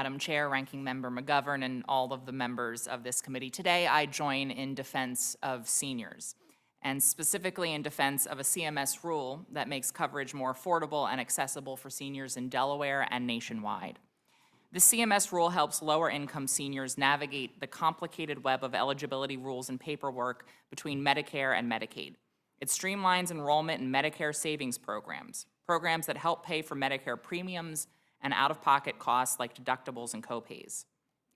Madam Chair, Ranking Member McGovern, and all of the members of this committee. Today, I join in defense of seniors, and specifically in defense of a CMS rule that makes coverage more affordable and accessible for seniors in Delaware and nationwide. The CMS rule helps lower-income seniors navigate the complicated web of eligibility rules and paperwork between Medicare and Medicaid. It streamlines enrollment in Medicare Savings Programs, programs that help pay for Medicare premiums and out-of-pocket costs like deductibles and copays.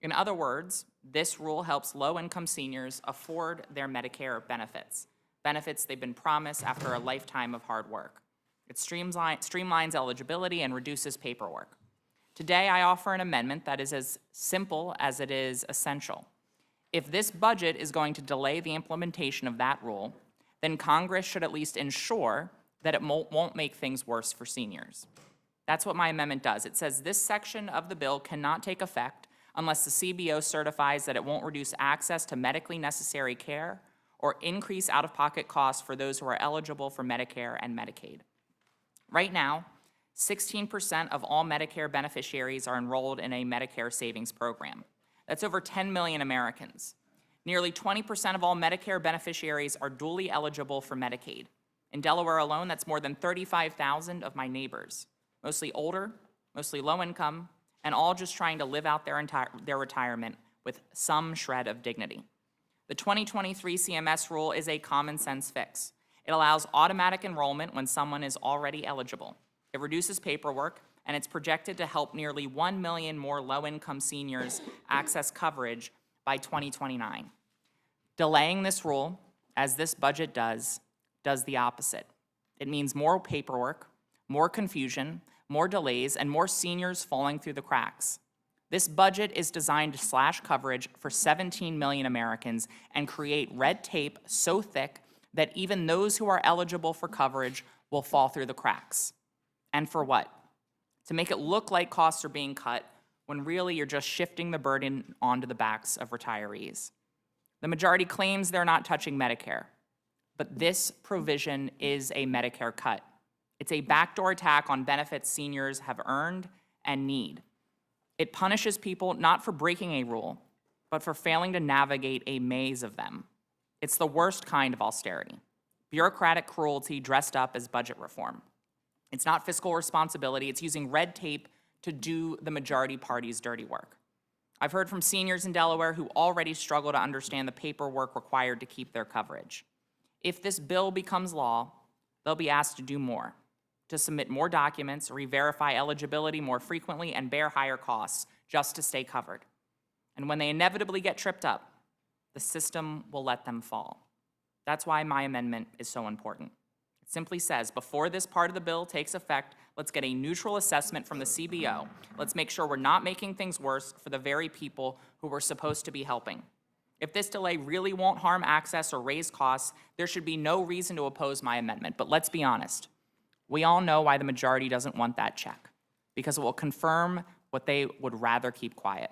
In other words, this rule helps low-income seniors afford their Medicare benefits, benefits they've been promised after a lifetime of hard work. It streamlines eligibility and reduces paperwork. Today, I offer an amendment that is as simple as it is essential. If this budget is going to delay the implementation of that rule, then Congress should at least ensure that it won't make things worse for seniors. That's what my amendment does. It says this section of the bill cannot take effect unless the CBO certifies that it won't reduce access to medically necessary care or increase out-of-pocket costs for those who are eligible for Medicare and Medicaid. Right now, 16% of all Medicare beneficiaries are enrolled in a Medicare Savings Program. That's over 10 million Americans. Nearly 20% of all Medicare beneficiaries are dually eligible for Medicaid. In Delaware alone, that's more than 35,000 of my neighbors, mostly older, mostly low income, and all just trying to live out their retirement with some shred of dignity. The 2023 CMS rule is a common sense fix. It allows automatic enrollment when someone is already eligible. It reduces paperwork, and it's projected to help nearly 1 million more low-income seniors access coverage by 2029. Delaying this rule, as this budget does the opposite. It means more paperwork, more confusion, more delays, and more seniors falling through the cracks. This budget is designed to slash coverage for 17 million Americans and create red tape so thick that even those who are eligible for coverage will fall through the cracks. And for what? To make it look like costs are being cut when really you're just shifting the burden onto the backs of retirees. The majority claims they're not touching Medicare, but this provision is a Medicare cut. It's a backdoor attack on benefits seniors have earned and need. It punishes people not for breaking a rule, but for failing to navigate a maze of them. It's the worst kind of austerity, bureaucratic cruelty dressed up as budget reform. It's not fiscal responsibility, it's using red tape to do the majority party's dirty work. I've heard from seniors in Delaware who already struggle to understand the paperwork required to keep their coverage. If this bill becomes law, they'll be asked to do more, to submit more documents, re-verify eligibility more frequently, and bear higher costs just to stay covered. And when they inevitably get tripped up, the system will let them fall. That's why my amendment is so important. It simply says, before this part of the bill takes effect, let's get a neutral assessment from the CBO. Let's make sure we're not making things worse for the very people who we're supposed to be helping. If this delay really won't harm access or raise costs, there should be no reason to oppose my amendment. But let's be honest. We all know why the majority doesn't want that check, because it will confirm what they would rather keep quiet,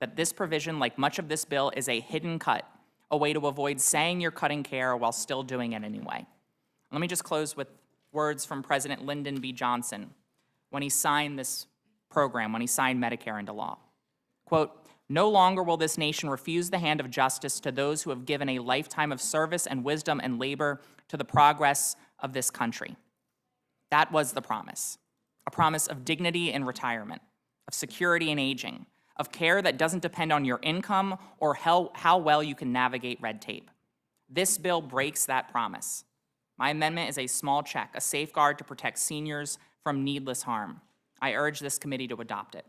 that this provision, like much of this bill, is a hidden cut, a way to avoid saying you're cutting care while still doing it anyway. Let me just close with words from President Lyndon B. Johnson when he signed this program, when he signed Medicare into law. Quote, "No longer will this nation refuse the hand of justice to those who have given a lifetime of service and wisdom and labor to the progress of this country." That was the promise, a promise of dignity in retirement, of security in aging, of care that doesn't depend on your income or how well you can navigate red tape. This bill breaks that promise. My amendment is a small check, a safeguard to protect seniors from needless harm. I urge this committee to adopt it.